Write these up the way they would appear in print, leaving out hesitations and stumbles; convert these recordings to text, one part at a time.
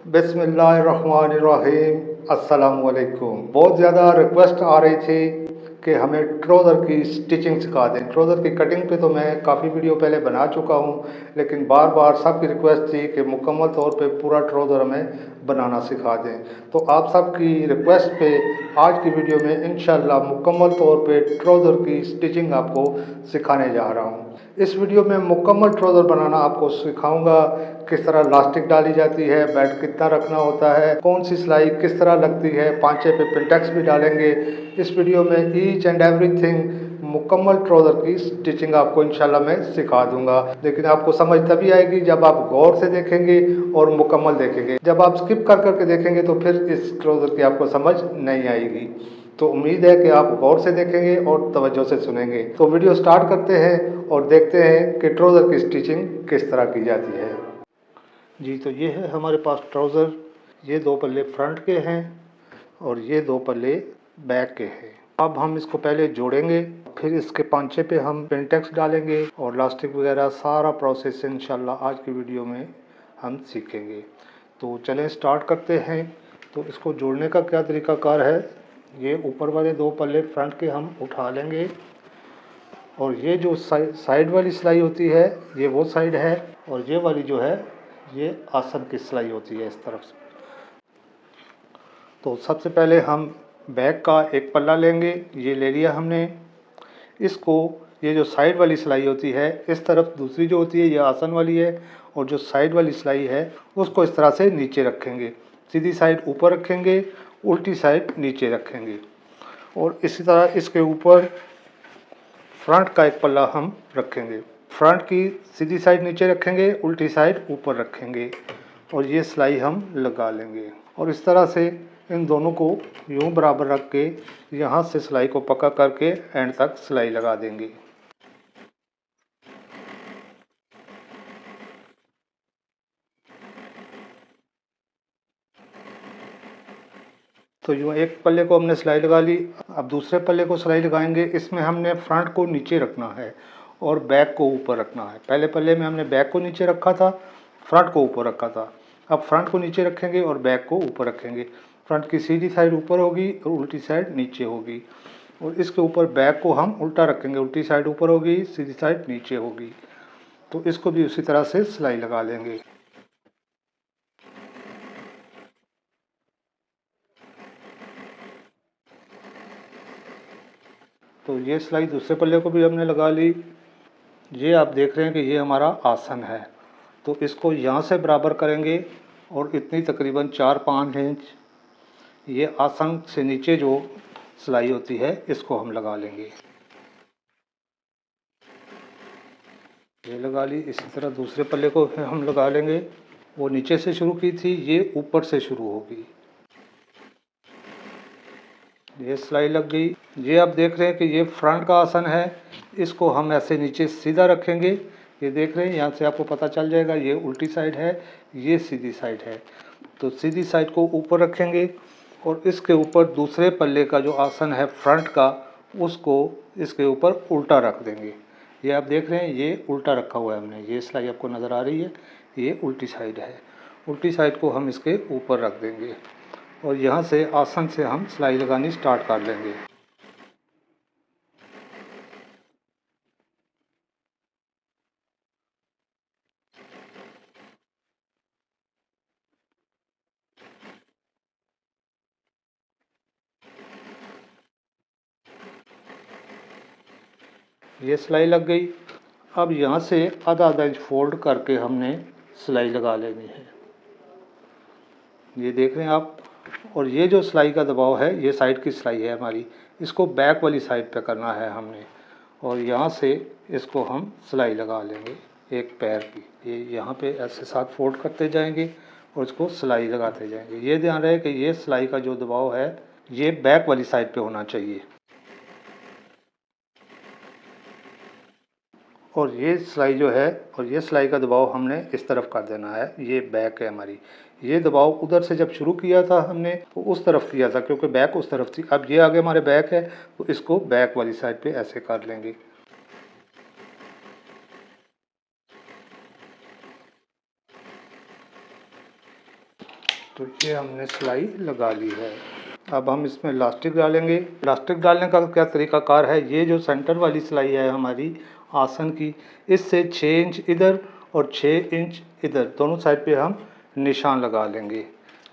बिस्मिल्लाहिर्रहमानिर्रहीम। अस्सलामुअलैकुम। बहुत ज़्यादा रिक्वेस्ट आ रही थी कि हमें ट्राउज़र की स्टिचिंग सिखा दें। ट्राउज़र की कटिंग पे तो मैं काफ़ी वीडियो पहले बना चुका हूँ, लेकिन बार बार सबकी रिक्वेस्ट थी कि मुकम्मल तौर पे पूरा ट्राउज़र हमें बनाना सिखा दें। तो आप सबकी रिक्वेस्ट पे आज की वीडियो में इंशाल्लाह मुकम्मल तौर पे ट्राउज़र की स्टिचिंग आपको सिखाने जा रहा हूँ। इस वीडियो में मुकम्मल ट्राउज़र बनाना आपको सिखाऊंगा, किस तरह इलास्टिक डाली जाती है, बेल्ट कितना रखना होता है, कौन सी सिलाई किस तरह लगती है, पांचे पे पिंटेक्स भी डालेंगे। इस वीडियो में ईच एंड एवरीथिंग मुकम्मल ट्राउज़र की स्टिचिंग आपको इंशाल्लाह मैं सिखा दूंगा। लेकिन आपको समझ तभी आएगी जब आप गौर से देखेंगे और मुकम्मल देखेंगे। जब आप स्किप कर करके देखेंगे तो फिर इस ट्राउज़र की आपको समझ नहीं आएगी। तो उम्मीद है कि आप गौर से देखेंगे और तवज्जो से सुनेंगे। तो वीडियो स्टार्ट करते हैं और देखते हैं कि ट्राउज़र की स्टिचिंग किस तरह की जाती है। जी, तो ये है हमारे पास ट्राउज़र। ये दो पल्ले फ्रंट के हैं और ये दो पल्ले बैक के हैं। अब हम इसको पहले जोड़ेंगे, फिर इसके पांचे पे हम पिंटेक्स डालेंगे और इलास्टिक वगैरह सारा प्रोसेस इंशाल्लाह आज की वीडियो में हम सीखेंगे। तो चलें स्टार्ट करते हैं। तो इसको जोड़ने का क्या तरीकाकार है, ये ऊपर वाले दो पल्ले फ्रंट के हम उठा लेंगे और ये जो साइड वाली सिलाई होती है ये वो साइड है, और ये वाली जो है ये आसन की सिलाई होती है इस तरफ से। तो सबसे पहले हम बैक का एक पल्ला लेंगे, ये ले लिया हमने। इसको ये जो साइड वाली सिलाई होती है इस तरफ, दूसरी जो होती है ये आसन वाली है, और जो साइड वाली सिलाई है उसको इस तरह से नीचे रखेंगे। सीधी साइड ऊपर रखेंगे, उल्टी साइड नीचे रखेंगे, और इसी तरह इसके ऊपर फ्रंट का एक पल्ला हम रखेंगे। फ्रंट की सीधी साइड नीचे रखेंगे, उल्टी साइड ऊपर रखेंगे, और ये सिलाई हम लगा लेंगे। और इस तरह से इन दोनों को यूं बराबर रख के यहाँ से सिलाई को पक्का करके एंड तक सिलाई लगा देंगे। तो यूँ एक पल्ले को हमने सिलाई लगा ली। अब दूसरे पल्ले को सिलाई लगाएंगे। इसमें हमने फ्रंट को नीचे रखना है और बैक को ऊपर रखना है। पहले पल्ले में हमने बैक को नीचे रखा था, फ्रंट को ऊपर रखा था। अब फ्रंट को नीचे रखेंगे और बैक को ऊपर रखेंगे। फ्रंट की सीधी साइड ऊपर होगी और उल्टी साइड नीचे होगी, और इसके ऊपर बैक को हम उल्टा रखेंगे, उल्टी साइड ऊपर होगी, सीधी साइड नीचे होगी। तो इसको भी उसी तरह से सिलाई लगा लेंगे। तो ये सिलाई दूसरे पल्ले को भी हमने लगा ली। ये आप देख रहे हैं कि ये हमारा आसन है, तो इसको यहाँ से बराबर करेंगे और इतनी तकरीबन 4-5 इंच ये आसन से नीचे जो सिलाई होती है इसको हम लगा लेंगे। ये लगा ली। इसी तरह दूसरे पल्ले को फिर हम लगा लेंगे। वो नीचे से शुरू की थी, ये ऊपर से शुरू होगी। ये सिलाई लग गई। ये आप देख रहे हैं कि ये फ्रंट का आसन है, इसको हम ऐसे नीचे सीधा रखेंगे। ये देख रहे हैं, यहाँ से आपको पता चल जाएगा ये उल्टी साइड है, ये सीधी साइड है। तो सीधी साइड को ऊपर रखेंगे और इसके ऊपर दूसरे पल्ले का जो आसन है फ्रंट का, उसको इसके ऊपर उल्टा रख देंगे। ये आप देख रहे हैं ये उल्टा रखा हुआ है हमने। ये सिलाई आपको नज़र आ रही है, ये उल्टी साइड है। उल्टी साइड को हम इसके ऊपर रख देंगे और यहाँ से आसन से हम सिलाई लगानी स्टार्ट कर लेंगे। ये सिलाई लग गई। अब यहाँ से आधा आधा इंच फोल्ड करके हमने सिलाई लगा लेनी है। ये देख रहे हैं आप। और ये जो सिलाई का दबाव है ये साइड की सिलाई है हमारी, इसको बैक वाली साइड पे करना है हमने, और यहाँ से इसको हम सिलाई लगा लेंगे एक पैर की। ये यहाँ पे ऐसे साथ फोल्ड करते जाएंगे और इसको सिलाई लगाते जाएंगे। ये ध्यान रहे कि ये सिलाई का जो दबाव है ये बैक वाली साइड पे होना चाहिए। और ये सिलाई जो है, और ये सिलाई का दबाव हमने इस तरफ कर देना है। ये बैक है हमारी। ये दबाव उधर से जब शुरू किया था हमने तो उस तरफ किया था, क्योंकि बैक उस तरफ थी। अब ये आगे हमारे बैक है तो इसको बैक वाली साइड पे ऐसे कर लेंगे। तो ये हमने सिलाई लगा ली है। अब हम इसमें इलास्टिक डालेंगे। इलास्टिक डालने का क्या तरीकाकार है, ये जो सेंटर वाली सिलाई है हमारी आसन की, इससे 6 इंच इधर और 6 इंच इधर दोनों साइड पे हम निशान लगा लेंगे।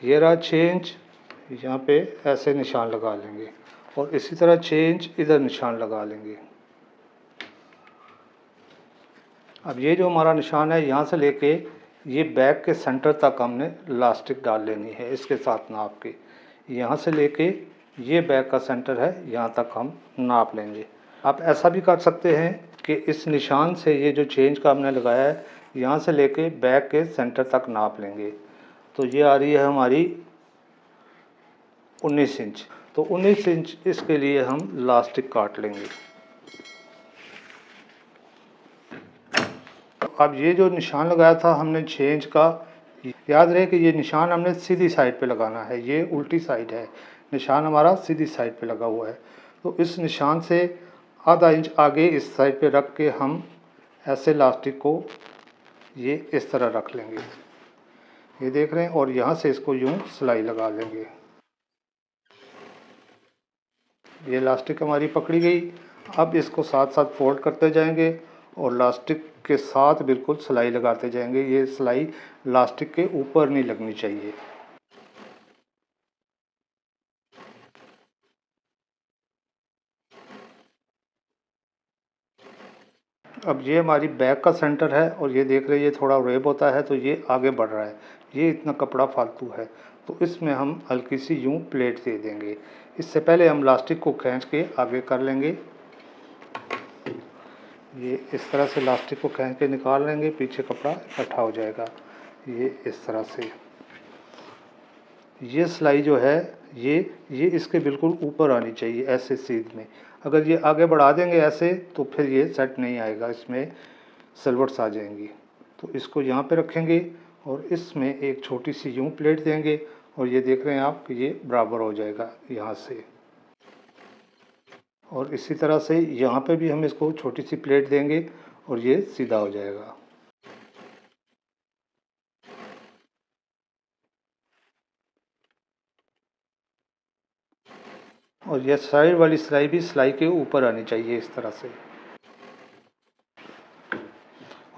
ये रहा 6 इंच, यहाँ पे ऐसे निशान लगा लेंगे और इसी तरह 6 इंच इधर निशान लगा लेंगे। अब ये जो हमारा निशान है, यहाँ से लेके ये बैक के सेंटर तक हमने इलास्टिक डाल लेनी है इसके साथ नाप के। यहाँ से लेके ये बैक का सेंटर है, यहाँ तक हम नाप लेंगे। आप ऐसा भी कर सकते हैं कि इस निशान से ये जो 6 इंच का हमने लगाया है, यहाँ से लेके बैक के सेंटर तक नाप लेंगे। तो ये आ रही है हमारी 19 इंच। तो 19 इंच इसके लिए हम इलास्टिक काट लेंगे। अब ये जो निशान लगाया था हमने 6 इंच का, याद रहे कि ये निशान हमने सीधी साइड पे लगाना है, ये उल्टी साइड है, निशान हमारा सीधी साइड पे लगा हुआ है। तो इस निशान से आधा इंच आगे इस साइड पे रख के हम ऐसे इलास्टिक को ये इस तरह रख लेंगे, ये देख रहे हैं, और यहाँ से इसको यूँ सिलाई लगा लेंगे। ये इलास्टिक हमारी पकड़ी गई। अब इसको साथ साथ फोल्ड करते जाएंगे और इलास्टिक के साथ बिल्कुल सिलाई लगाते जाएंगे। ये सिलाई इलास्टिक के ऊपर नहीं लगनी चाहिए। अब ये हमारी बैक का सेंटर है और ये देख रहे हैं ये थोड़ा वेब होता है तो ये आगे बढ़ रहा है, ये इतना कपड़ा फालतू है, तो इसमें हम हल्की सी यूँ प्लेट दे देंगे। इससे पहले हम इलास्टिक को खींच के आगे कर लेंगे। ये इस तरह से इलास्टिक को खींच के निकाल लेंगे, पीछे कपड़ा इकट्ठा हो जाएगा। ये इस तरह से ये सिलाई जो है ये इसके बिल्कुल ऊपर आनी चाहिए, ऐसे सीध में। अगर ये आगे बढ़ा देंगे ऐसे तो फिर ये सेट नहीं आएगा, इसमें सिलवट्स आ जाएंगी। तो इसको यहाँ पे रखेंगे और इसमें एक छोटी सी यूँ प्लेट देंगे और ये देख रहे हैं आप कि ये बराबर हो जाएगा यहाँ से। और इसी तरह से यहाँ पे भी हम इसको छोटी सी प्लेट देंगे और ये सीधा हो जाएगा। और यह साइड वाली सिलाई भी सिलाई के ऊपर आनी चाहिए इस तरह से।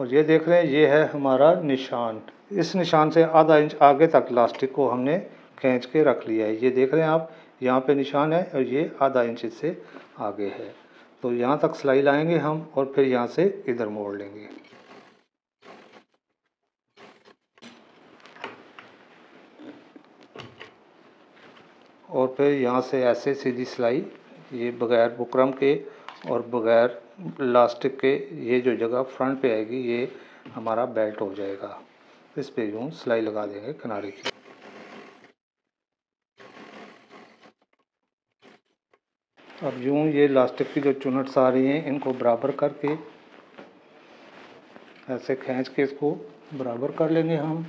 और ये देख रहे हैं ये है हमारा निशान। इस निशान से आधा इंच आगे तक इलास्टिक को हमने खींच के रख लिया है। ये देख रहे हैं आप, यहाँ पे निशान है और ये आधा इंच इससे आगे है। तो यहाँ तक सिलाई लाएंगे हम और फिर यहाँ से इधर मोड़ लेंगे। और फिर यहाँ से ऐसे सीधी सिलाई, ये बग़ैर बुकरम के और बग़ैर इलास्टिक के, ये जो जगह फ्रंट पे आएगी ये हमारा बेल्ट हो जाएगा। इस पे यूँ सिलाई लगा देंगे किनारे की। अब यूँ ये इलास्टिक की जो चुनट्स आ रही हैं इनको बराबर करके ऐसे खींच के इसको बराबर कर लेंगे हम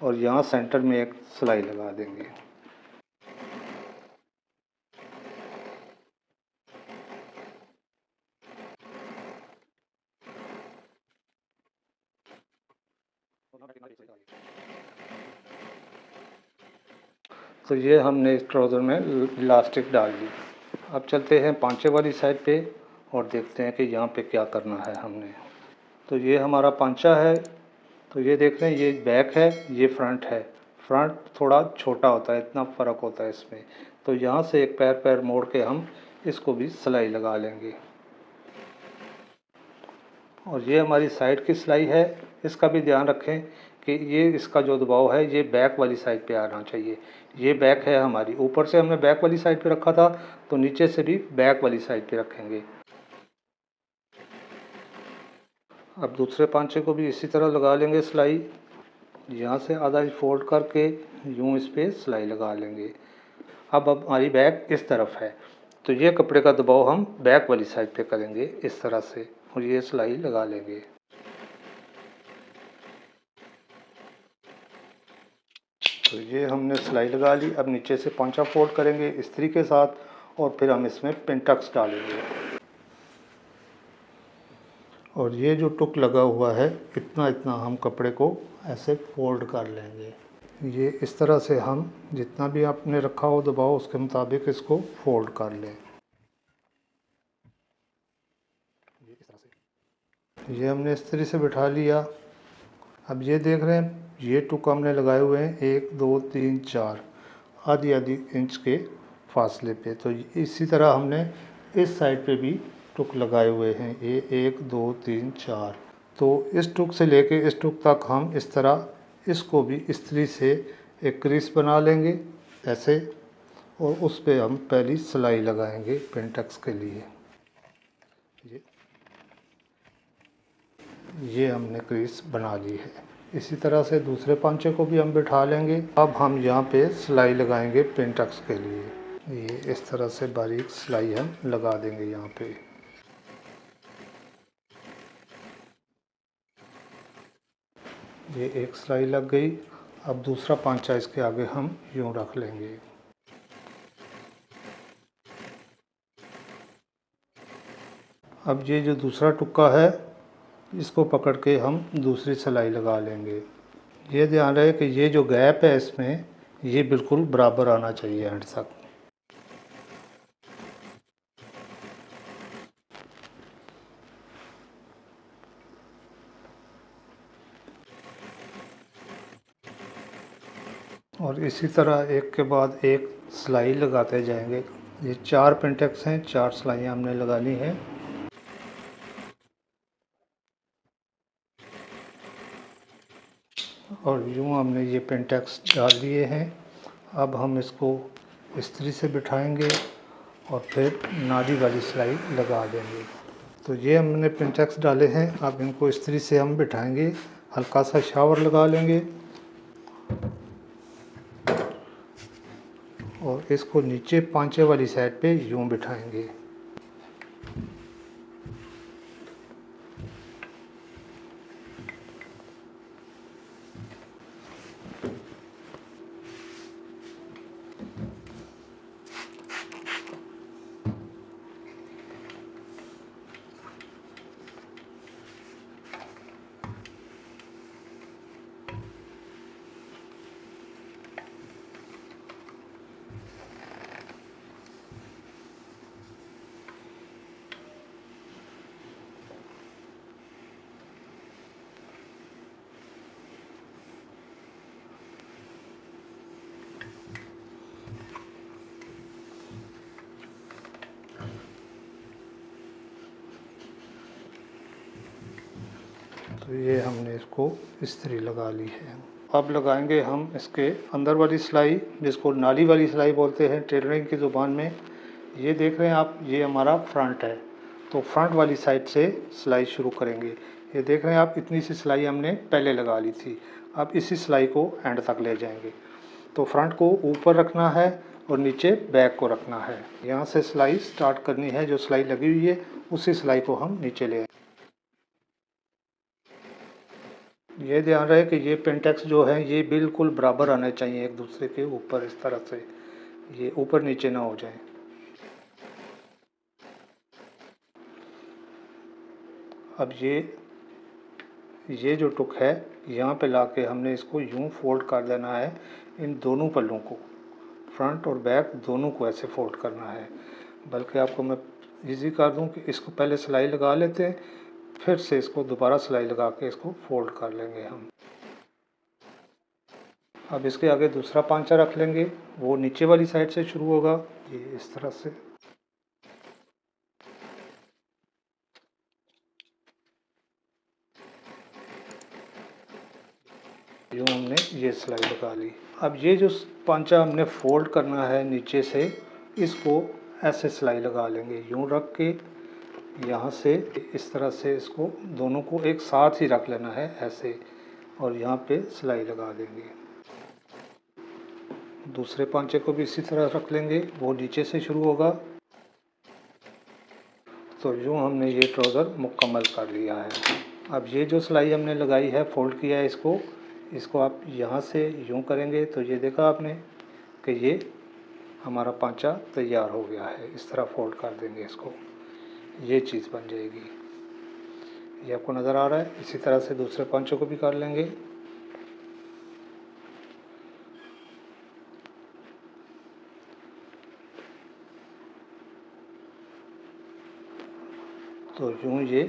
और यहाँ सेंटर में एक सिलाई लगा देंगे। तो ये हमने इस ट्राउज़र में इलास्टिक डाल दी। अब चलते हैं पांचे वाली साइड पे और देखते हैं कि यहाँ पे क्या करना है हमने। तो ये हमारा पांचा है, तो ये देख रहे हैं ये बैक है, ये फ्रंट है। फ्रंट थोड़ा छोटा होता है, इतना फ़र्क होता है इसमें। तो यहाँ से एक पैर पैर मोड़ के हम इसको भी सिलाई लगा लेंगे। और ये हमारी साइड की सिलाई है, इसका भी ध्यान रखें कि ये इसका जो दबाव है ये बैक वाली साइड पे आना चाहिए। ये बैक है हमारी, ऊपर से हमने बैक वाली साइड पे रखा था तो नीचे से भी बैक वाली साइड पे रखेंगे। अब दूसरे पांचे को भी इसी तरह लगा लेंगे सिलाई। यहाँ से आधा इंच फोल्ड करके यूँ इस पर सिलाई लगा लेंगे। अब हमारी बैक इस तरफ है तो ये कपड़े का दबाव हम बैक वाली साइड पे करेंगे इस तरह से और ये सिलाई लगा लेंगे। तो ये हमने सिलाई लगा ली। अब नीचे से पांचा फोल्ड करेंगे इस्त्री के साथ और फिर हम इसमें पिन टक्स डालेंगे। और ये जो टुक लगा हुआ है इतना इतना हम कपड़े को ऐसे फोल्ड कर लेंगे। ये इस तरह से हम जितना भी आपने रखा हो दबाव उसके मुताबिक इसको फोल्ड कर लें। ये इस तरह से ये हमने इस तरह से बिठा लिया। अब ये देख रहे हैं ये टुक हमने लगाए हुए हैं 1 2 3 4 आधी आधी इंच के फासले पे। तो इसी तरह हमने इस साइड पे भी टुक लगाए हुए हैं ये 1 2 3 4। तो इस टुक से लेके इस टुक तक हम इस तरह इसको भी इस्त्री से एक क्रीज बना लेंगे ऐसे, और उस पे हम पहली सिलाई लगाएंगे पेंटेक्स के लिए। ये हमने क्रीज बना ली है। इसी तरह से दूसरे पांचे को भी हम बिठा लेंगे। अब हम यहाँ पे सिलाई लगाएंगे पेंटेक्स के लिए। ये इस तरह से बारीक सिलाई हम लगा देंगे यहाँ पे। ये एक सिलाई लग गई। अब दूसरा पांचा इसके आगे हम यूँ रख लेंगे। अब ये जो दूसरा टुक्का है इसको पकड़ के हम दूसरी सिलाई लगा लेंगे। ये ध्यान रहे कि ये जो गैप है इसमें ये बिल्कुल बराबर आना चाहिए एंड तक। और इसी तरह एक के बाद एक सिलाई लगाते जाएंगे। ये 4 पेंटेक्स हैं, 4 सिलाइयाँ हमने लगानी है। और यूँ हमने ये पेंटेक्स डाल दिए हैं। अब हम इसको इस्त्री से बिठाएंगे और फिर नाली वाली सिलाई लगा देंगे। तो ये हमने पेंटेक्स डाले हैं। अब इनको इस्त्री से हम बिठाएंगे, हल्का सा शावर लगा लेंगे और इसको नीचे पांचे वाली साइड पे यूँ बिठाएंगे। तो ये हमने इसको इस्त्री लगा ली है। अब लगाएंगे हम इसके अंदर वाली सिलाई, जिसको नाली वाली सिलाई बोलते हैं टेलरिंग की ज़ुबान में। ये देख रहे हैं आप, ये हमारा फ्रंट है। तो फ्रंट वाली साइड से सिलाई शुरू करेंगे। ये देख रहे हैं आप, इतनी सी सिलाई हमने पहले लगा ली थी। अब इसी सिलाई को एंड तक ले जाएंगे। तो फ्रंट को ऊपर रखना है और नीचे बैक को रखना है। यहाँ से सिलाई स्टार्ट करनी है, जो सिलाई लगी हुई है उसी सिलाई को हम नीचे ले। ये ध्यान रहे कि ये पेंटेक्स जो है ये बिल्कुल बराबर आने चाहिए एक दूसरे के ऊपर, इस तरह से ये ऊपर नीचे ना हो जाए। अब ये जो टुक है यहाँ पे लाके हमने इसको यूँ फोल्ड कर देना है। इन दोनों पल्लों को, फ्रंट और बैक दोनों को ऐसे फोल्ड करना है। बल्कि आपको मैं इजी कर दूं कि इसको पहले सिलाई लगा लेते हैं, फिर से इसको दोबारा सिलाई लगा के इसको फोल्ड कर लेंगे हम। अब इसके आगे दूसरा पांचा रख लेंगे, वो नीचे वाली साइड से शुरू होगा। ये इस तरह से यूँ हमने ये सिलाई लगा ली। अब ये जो पांचा हमने फोल्ड करना है नीचे से, इसको ऐसे सिलाई लगा लेंगे यूँ रख के। यहाँ से इस तरह से इसको दोनों को एक साथ ही रख लेना है ऐसे, और यहाँ पे सिलाई लगा देंगे। दूसरे पांचे को भी इसी तरह रख लेंगे, वो नीचे से शुरू होगा। तो यूँ हमने ये ट्राउज़र मुकम्मल कर लिया है। अब ये जो सिलाई हमने लगाई है, फोल्ड किया है इसको आप यहाँ से यूँ करेंगे तो ये देखा आपने कि ये हमारा पांचा तैयार हो गया है। इस तरह फोल्ड कर देंगे इसको, ये चीज़ बन जाएगी। ये आपको नज़र आ रहा है। इसी तरह से दूसरे पांचों को भी कर लेंगे। तो यूँ ये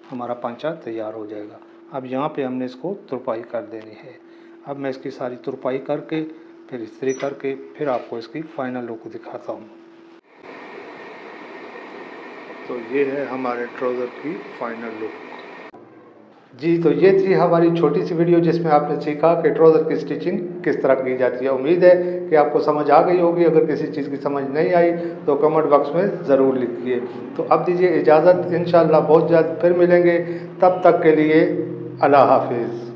हमारा पांचा तैयार हो जाएगा। अब यहाँ पे हमने इसको तुरपाई कर देनी है। अब मैं इसकी सारी तुरपाई करके फिर इस्त्री करके फिर आपको इसकी फाइनल लुक दिखाता हूँ। तो ये है हमारे ट्राउज़र की फाइनल लुक। जी, तो ये थी हमारी छोटी सी वीडियो जिसमें आपने सीखा कि ट्राउज़र की स्टिचिंग किस तरह की जाती है। उम्मीद है कि आपको समझ आ गई होगी। अगर किसी चीज़ की समझ नहीं आई तो कमेंट बॉक्स में ज़रूर लिखिए। तो अब दीजिए इजाज़त, इंशाअल्लाह बहुत जल्द फिर मिलेंगे। तब तक के लिए अल्लाह हाफ़िज़।